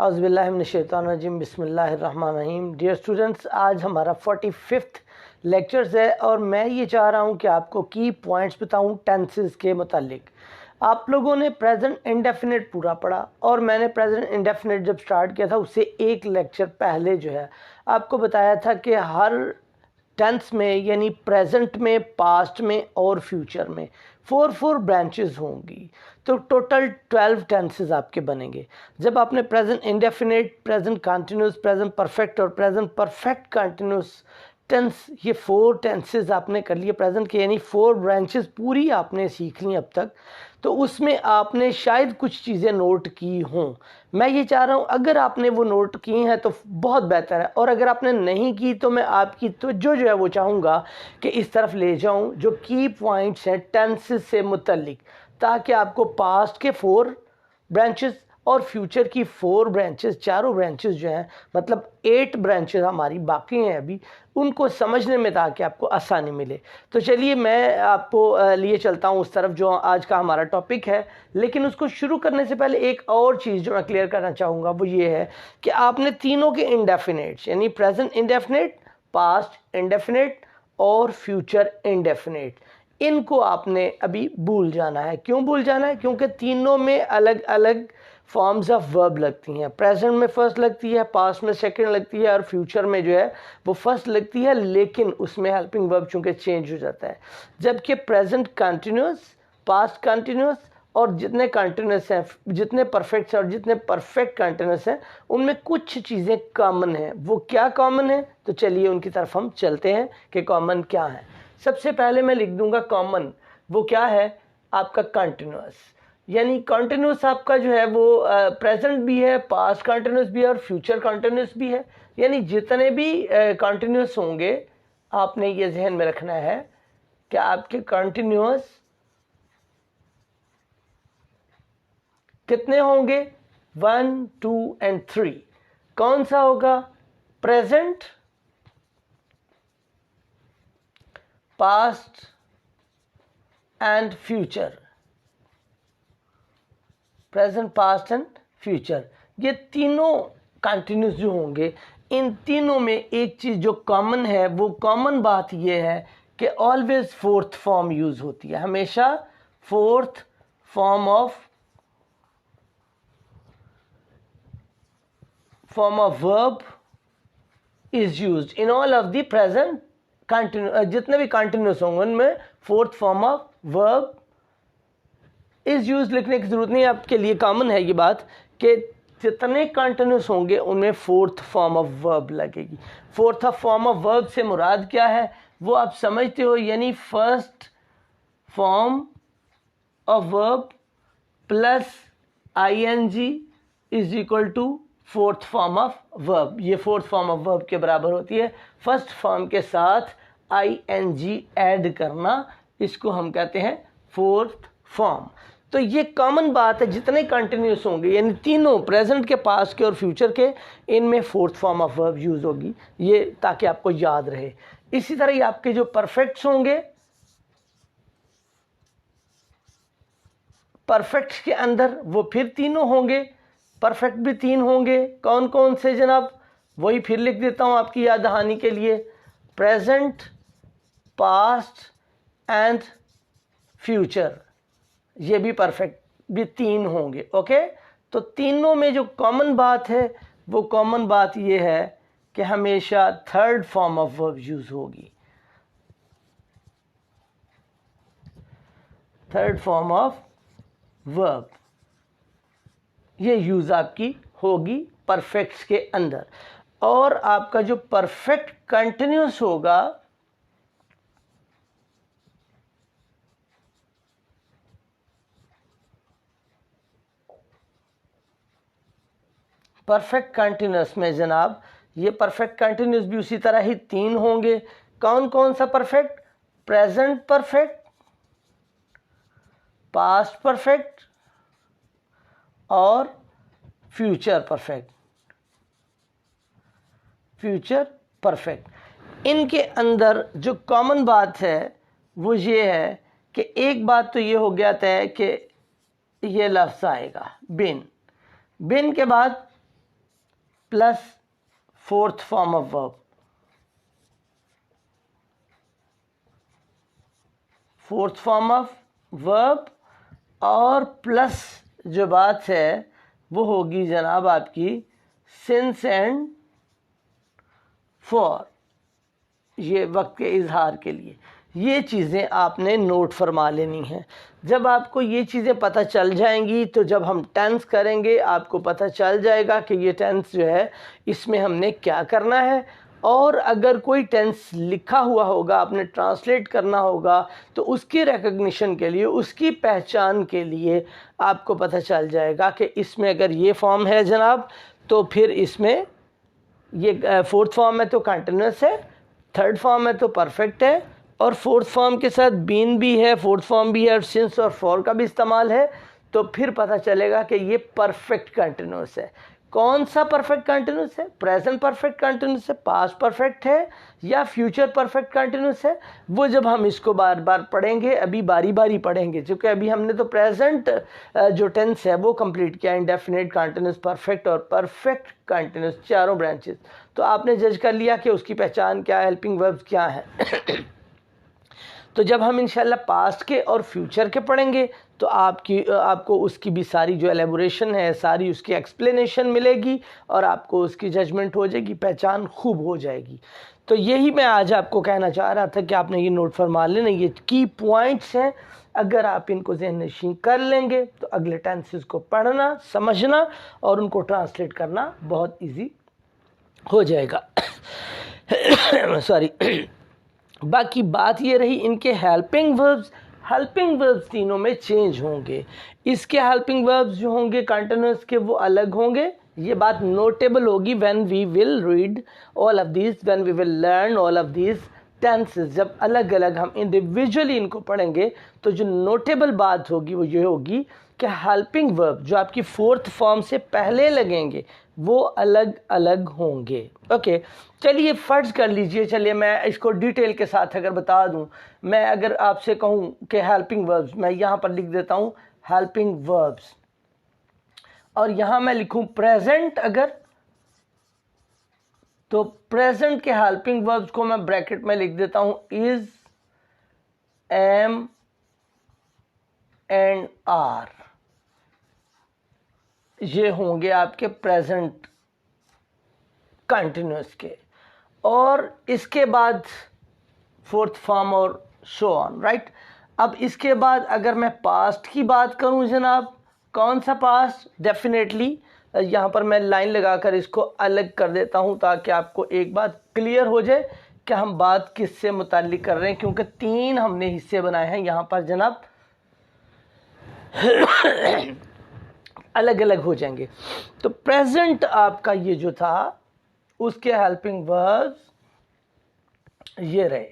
औज़ुबिल्लाहिमिनश्शैतानिर्रजीम बिस्मिल्लाहिर्रहमानिर्रहीम। Dear students, आज हमारा 45th लेक्चर्स है और मैं ये चाह रहा हूँ कि आपको की पॉइंट्स बताऊँ टेंसेस के मुतालिक। आप लोगों ने प्रेजेंट इंडेफिनिट पूरा पढ़ा और मैंने प्रेजेंट इंडेफिनिट जब स्टार्ट किया था उससे एक लेक्चर पहले जो है आपको बताया था कि हर टेंस में यानी प्रेजेंट में, पास्ट में और फ्यूचर में फोर ब्रांचेस होंगी, तो टोटल 12 टेंसेस आपके बनेंगे। जब आपने present indefinite, present continuous, present perfect और प्रेजेंट परफेक्ट कंटिन्यूस टेंस, ये 4 टेंसेस आपने कर लिए प्रेजेंट के, यानी 4 ब्रांचेस पूरी आपने सीख ली अब तक। तो उसमें आपने शायद कुछ चीज़ें नोट की हों। मैं ये चाह रहा हूँ अगर आपने वो नोट की हैं तो बहुत बेहतर है, और अगर आपने नहीं की तो मैं आपकी तवज्जो जो है वो चाहूँगा कि इस तरफ ले जाऊँ जो की पॉइंट्स हैं टेंसेस से मुतल्लिक, ताकि आपको पास्ट के 4 ब्रांचेस और फ्यूचर की 4 ब्रांचेस, चारों ब्रांचेस जो हैं, मतलब 8 ब्रांचेस हमारी बाकी हैं अभी, उनको समझने में ताकि आपको आसानी मिले। तो चलिए मैं आपको लिए चलता हूँ उस तरफ जो आज का हमारा टॉपिक है। लेकिन उसको शुरू करने से पहले एक और चीज़ जो मैं क्लियर करना चाहूँगा वो ये है कि आपने तीनों के इंडेफिनेट्स यानी प्रेजेंट इंडेफिनिट, पास्ट इंडेफिनिट और फ्यूचर इंडेफिनिट, इनको आपने अभी भूल जाना है। क्यों भूल जाना है? क्योंकि तीनों में अलग अलग फॉर्म्स ऑफ वर्ब लगती हैं। प्रेजेंट में फर्स्ट लगती है, पास्ट में सेकंड लगती है और फ्यूचर में जो है वो फर्स्ट लगती है, लेकिन उसमें हेल्पिंग वर्ब चूंकि चेंज हो जाता है। जबकि प्रेजेंट कंटिन्यूस, पास्ट कंटिन्यूस और जितने कंटिन्यूस हैं, जितने परफेक्ट हैं और जितने परफेक्ट कंटिन्यूस हैं, उनमें कुछ चीज़ें कॉमन हैं। वो क्या कॉमन है? तो चलिए उनकी तरफ हम चलते हैं कि कॉमन क्या है। सबसे पहले मैं लिख दूंगा कॉमन। वो क्या है? आपका कंटिन्यूस, यानी कंटिन्यूस आपका जो है वो प्रेजेंट भी है, पास्ट कंटिन्यूस भी है और फ्यूचर कंटिन्यूस भी है। यानी जितने भी कंटिन्यूस होंगे आपने ये जहन में रखना है कि आपके कंटिन्यूस कितने होंगे? 1, 2 एंड 3। कौन सा होगा? Present, past and future. Present, past and future, ये तीनों कंटिन्यूस जो होंगे, इन तीनों में एक चीज़ जो कॉमन है, वो कॉमन बात ये है कि ऑलवेज फोर्थ फॉर्म यूज होती है। हमेशा fourth form of verb is used in all of the present continue. जितने भी कंटिन्यूस होंगे उनमें fourth form of verb is use लिखने की जरूरत नहीं है। आपके लिए कॉमन है ये बात कि जितने कंटिन्यूस होंगे उनमें फोर्थ फॉर्म ऑफ वर्ब लगेगी। फोर्थ फॉर्म ऑफ वर्ब से मुराद क्या है वो आप समझते हो, यानी first form of verb plus ING is equal to fourth form of verb. ये फोर्थ फॉर्म ऑफ वर्ब के बराबर होती है। फर्स्ट फॉर्म के साथ आईएनजी ऐड करना, इसको हम कहते हैं फोर्थ फॉर्म। तो ये कॉमन बात है, जितने कंटिन्यूस होंगे यानी तीनों प्रेजेंट के, पास्ट के और फ्यूचर के, इनमें fourth form of verb use होगी, ये ताकि आपको याद रहे। इसी तरह ही आपके जो परफेक्ट्स होंगे, परफेक्ट के अंदर वो फिर तीनों होंगे, परफेक्ट भी 3 होंगे। कौन कौन से जनाब? वही फिर लिख देता हूं आपकी याद दहानी के लिए। प्रेजेंट, पास्ट एंड फ्यूचर, ये भी परफेक्ट भी 3 होंगे। ओके, तो तीनों में जो कॉमन बात है वो कॉमन बात ये है कि हमेशा third form of verb use होगी। थर्ड फॉर्म ऑफ वर्ब ये यूज आपकी होगी परफेक्ट्स के अंदर। और आपका जो परफेक्ट कंटिन्यूस होगा, परफेक्ट कंटिन्यूस में जनाब ये परफेक्ट कंटिन्यूस भी उसी तरह ही 3 होंगे। कौन कौन सा perfect? Present perfect, past perfect और फ्यूचर परफेक्ट। फ्यूचर परफेक्ट, इनके अंदर जो कॉमन बात है वो ये है कि एक बात तो ये हो गया तय कि ये लफ्ज़ आएगा बिन। बिन के बाद plus fourth form of verb, fourth form of verb, और प्लस जो बात है वो होगी जनाब आपकी सिंस एंड फॉर, ये वक्त के इजहार के लिए। ये चीज़ें आपने नोट फरमा लेनी हैं। जब आपको ये चीज़ें पता चल जाएंगी तो जब हम टेंस करेंगे आपको पता चल जाएगा कि ये टेंस जो है इसमें हमने क्या करना है। और अगर कोई टेंस लिखा हुआ होगा, आपने ट्रांसलेट करना होगा, तो उसकी रिकग्निशन के लिए, उसकी पहचान के लिए आपको पता चल जाएगा कि इसमें अगर ये फॉर्म है जनाब तो फिर इसमें ये फोर्थ फॉर्म है तो कंटिन्यूस है, थर्ड फॉर्म है तो परफेक्ट है, और फोर्थ फॉर्म के साथ बीन भी है, फोर्थ फॉर्म भी है, और सिंस और फॉर का भी इस्तेमाल है, तो फिर पता चलेगा कि ये परफेक्ट कंटिन्यूस है। कौन सा परफेक्ट कंटिन्यूस है? प्रेजेंट परफेक्ट कंटिन्यूस है, पास्ट परफेक्ट है, या फ्यूचर परफेक्ट कंटिन्यूस है? वो जब हम इसको बार बार पढ़ेंगे, अभी बारी बारी पढ़ेंगे, क्योंकि अभी हमने तो प्रेजेंट जो टेंस है वो कंप्लीट किया, इंडेफिनिट, कंटिन्यूस, परफेक्ट और परफेक्ट कंटिन्यूस, चारों ब्रांचेस। तो आपने जज कर लिया कि उसकी पहचान क्या है, हेल्पिंग वर्ब्स क्या है। तो जब हम इंशाल्लाह पास्ट के और फ्यूचर के पढ़ेंगे तो आपको उसकी भी सारी जो एलेबोरेशन है, सारी उसकी एक्सप्लेनेशन मिलेगी और आपको उसकी जजमेंट हो जाएगी, पहचान खूब हो जाएगी। तो यही मैं आज आपको कहना चाह रहा था कि आपने ये नोट फरमा लेना, ये की पॉइंट्स हैं। अगर आप इनको ज़हन नशीं कर लेंगे तो अगले टेंसेस को पढ़ना, समझना और उनको ट्रांसलेट करना बहुत ईजी हो जाएगा। सॉरी। बाकी बात ये रही इनके हेल्पिंग वर्ब्स तीनों में चेंज होंगे। इसके हेल्पिंग वर्ब्स जो होंगे कंटिन्यूस के वो अलग होंगे। ये बात नोटेबल होगी when we will read all of these, when we will learn all of these tenses. जब अलग अलग हम इंडिविजुअली इनको पढ़ेंगे तो जो नोटेबल बात होगी वो ये होगी कि हेल्पिंग वर्ब जो आपकी फोर्थ फॉर्म से पहले लगेंगे वो अलग अलग होंगे। ओके, चलिए फर्ज कर लीजिए, चलिए मैं इसको डिटेल के साथ अगर बता दूं, मैं अगर आपसे कहूं कि हेल्पिंग वर्ब्स, मैं यहाँ पर लिख देता हूं हेल्पिंग वर्ब्स, और यहाँ मैं लिखूं प्रेजेंट अगर, तो प्रेजेंट के हेल्पिंग वर्ब्स को मैं ब्रैकेट में लिख देता हूं इज, एम एंड आर। ये होंगे आपके प्रेजेंट कंटिन्यूस के, और इसके बाद फोर्थ फॉर्म और सो ऑन, राइट। अब इसके बाद अगर मैं पास्ट की बात करूं जनाब, कौन सा पास्ट? डेफिनेटली यहाँ पर मैं लाइन लगाकर इसको अलग कर देता हूँ ताकि आपको एक बात क्लियर हो जाए कि हम बात किससे मुताल्लिक कर रहे हैं, क्योंकि तीन हमने हिस्से बनाए हैं यहाँ पर जनाब, अलग अलग हो जाएंगे। तो प्रेजेंट आपका ये जो था उसके हेल्पिंग वर्ब्स ये रहे,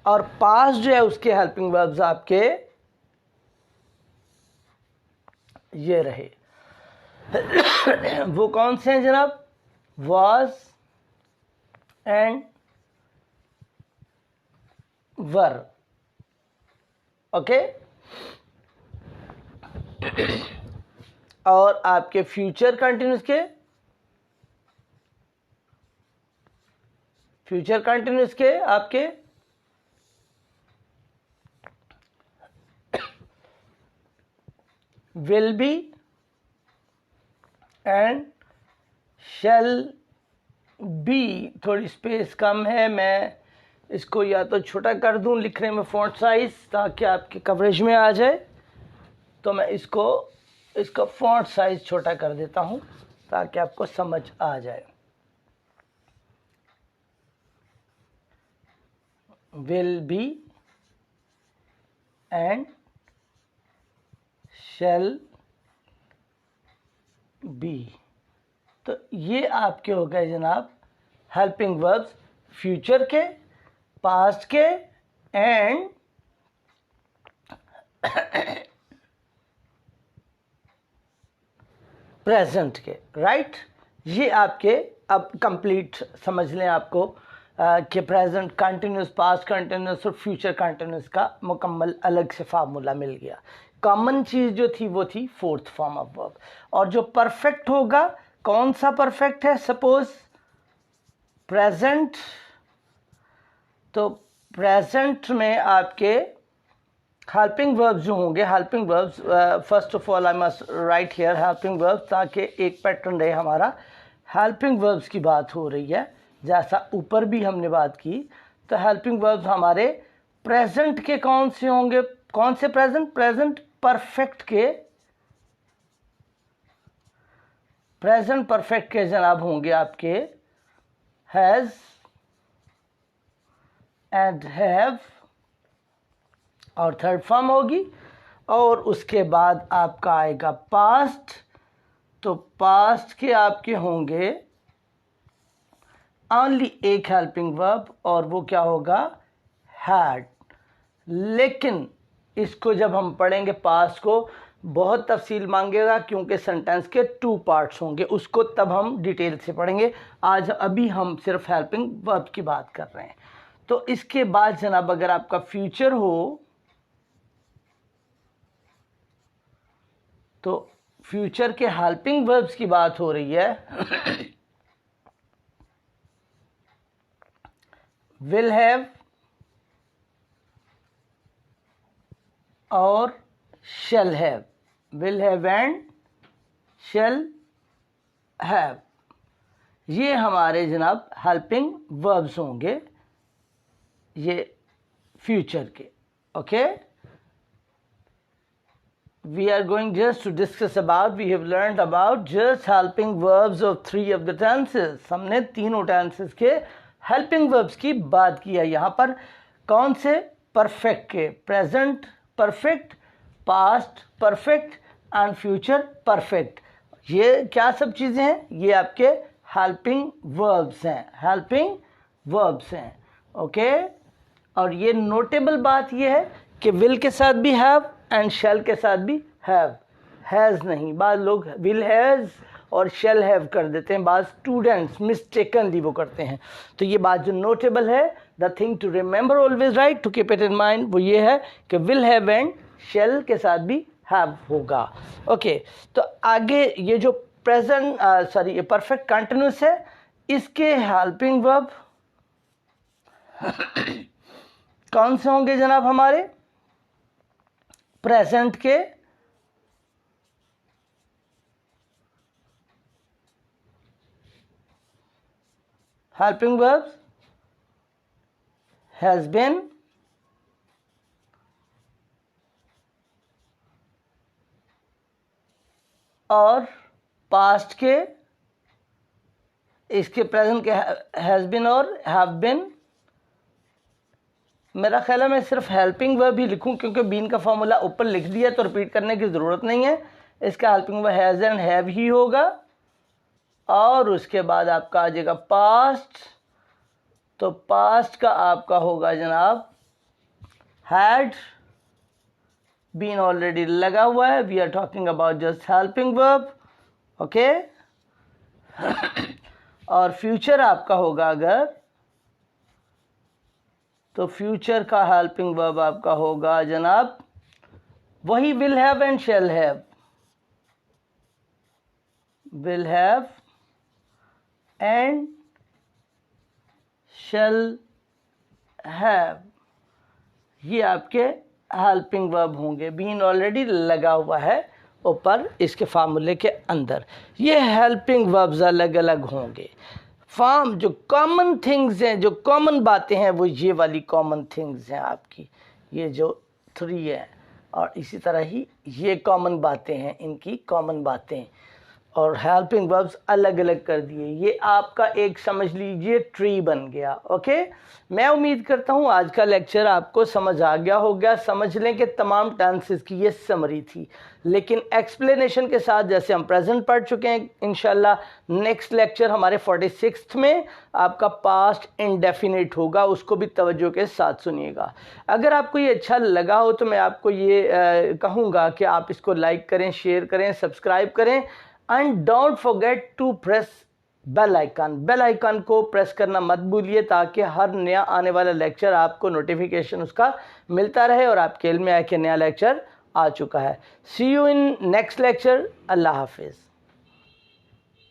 और पास्ट जो है उसके हेल्पिंग वर्ब्स आपके ये रहे। वो कौन से हैं जनाब? was and were। ओके, और आपके फ्यूचर कंटिन्यूस के, फ्यूचर कंटिन्यूस के आपके will be and shall be. थोड़ी स्पेस कम है, मैं इसको या तो छोटा कर दूं लिखने में फॉन्ट साइज ताकि आपके कवरेज में आ जाए, तो मैं इसका फॉन्ट साइज छोटा कर देता हूं ताकि आपको समझ आ जाए। Will be and shall be, तो ये आपके हो गए जनाब हेल्पिंग वर्ब्स फ्यूचर के, पास्ट के एंड प्रेजेंट के, राइट। ये आपके अब कंप्लीट समझ लें आपको कि प्रेजेंट कंटिन्यूस, पास्ट कंटिन्यूस और फ्यूचर कंटिन्यूस का मुकम्मल अलग से फार्मूला मिल गया। कॉमन चीज़ जो थी वो थी फोर्थ फॉर्म ऑफ वर्ब, और जो परफेक्ट होगा कौन सा परफेक्ट है? सपोज प्रेजेंट, तो प्रेजेंट में आपके हेल्पिंग वर्ब्स जो होंगे, helping verbs, first of all I must write here helping verbs, ताकि एक पैटर्न रहे हमारा। हेल्पिंग वर्ब्स की बात हो रही है, जैसा ऊपर भी हमने बात की। तो हेल्पिंग वर्ब्स हमारे प्रेजेंट के कौन से होंगे? कौन से प्रेजेंट? प्रेजेंट परफेक्ट के, प्रेजेंट परफेक्ट के जनाब होंगे आपके हैज़ एंड हैव, और थर्ड फॉर्म होगी। और उसके बाद आपका आएगा पास्ट, तो पास्ट के आपके होंगे ओनली एक हेल्पिंग वर्ब, और वो क्या होगा? हैड। लेकिन इसको जब हम पढ़ेंगे पास्ट को, बहुत तफसील मांगेगा, क्योंकि सेंटेंस के 2 पार्ट्स होंगे, उसको तब हम डिटेल से पढ़ेंगे। आज अभी हम सिर्फ हेल्पिंग वर्ब की बात कर रहे हैं। तो इसके बाद जनाब अगर आपका फ्यूचर हो, तो फ्यूचर के हेल्पिंग वर्ब्स की बात हो रही है। विल हैव और shall have, will have and shall have, ये हमारे जनाब हेल्पिंग वर्ब्स होंगे ये फ्यूचर के। Okay, we are going just to discuss about, we have learned about just helping verbs of 3 of the tenses। हमने तीनों tenses के हेल्पिंग वर्ब्स की बात की है। यहाँ पर कौन से? परफेक्ट के, present perfect, past perfect and future perfect. ये क्या सब चीज़ें हैं? ये आपके हेल्पिंग वर्ब्स हैं, हेल्पिंग वर्ब्स हैं। ओके, और ये नोटेबल बात ये है कि विल के साथ भी हैव एंड शैल के साथ भी हैव, हैज़ नहीं। बाद लोग विल हैज़ और शैल हैव कर देते हैं, बाद स्टूडेंट्स मिस्टेकनली वो करते हैं। तो ये बात जो नोटेबल है, the thing to remember always, right, to keep it in mind, वो ये है कि विल हैव एंड शैल के साथ भी हैव होगा। ओके, तो आगे ये जो प्रेजेंट ये परफेक्ट कंटिन्यूस है, इसके हेल्पिंग वर्ब कौन से होंगे जनाब? हमारे प्रेजेंट के हेल्पिंग वर्ब्स हैज बीन, और पास्ट के, इसके प्रेजेंट के हैज़ बीन और हैव बीन। मेरा ख्याल है मैं सिर्फ हेल्पिंग वर्ब ही लिखूं, क्योंकि बीन का फॉर्मूला ऊपर लिख दिया तो रिपीट करने की ज़रूरत नहीं है। इसका helping verb has and have he होगा, और उसके बाद आपका आ जाएगा पास्ट, तो पास्ट का आपका होगा जनाब हैड बीन, ऑलरेडी लगा हुआ है, we are talking about just helping verb. Okay, और फ्यूचर आपका होगा अगर, तो फ्यूचर का हेल्पिंग वर्ब आपका होगा जनाब वही will have and shall have, will have and shall have, ये आपके हेल्पिंग वर्ब होंगे। बीन ऑलरेडी लगा हुआ है ऊपर इसके फार्मूले के अंदर। ये हेल्पिंग वर्ब्स अलग अलग होंगे। फॉर्म जो कॉमन थिंग्स हैं, जो कॉमन बातें हैं, वो ये वाली कॉमन थिंग्स हैं आपकी, ये जो 3 है, और इसी तरह ही ये कॉमन बातें हैं, इनकी कॉमन बातें, और हेल्पिंग वर्ब्स अलग अलग कर दिए। ये आपका एक समझ लीजिए ट्री बन गया। ओके, मैं उम्मीद करता हूँ आज का लेक्चर आपको समझ आ गया होगा। समझ लें कि तमाम टेंसेस की ये समरी थी, लेकिन एक्सप्लेनेशन के साथ, जैसे हम प्रेजेंट पढ़ चुके हैं। इंशाल्लाह नेक्स्ट लेक्चर हमारे 46 में आपका पास्ट इंडेफिनिट होगा, उसको भी तवज्जो के साथ सुनिएगा। अगर आपको ये अच्छा लगा हो तो मैं आपको ये कहूँगा कि आप इसको लाइक करें, शेयर करें, सब्सक्राइब करें, and don't forget to press bell icon. Bell icon को प्रेस करना मत भूलिए, ताकि हर नया आने वाला लेक्चर आपको नोटिफिकेशन उसका मिलता रहे और आपके इल्म में आए कि नया लेक्चर आ चुका है। सी यू इन नेक्स्ट लेक्चर। अल्लाह हाफिज़।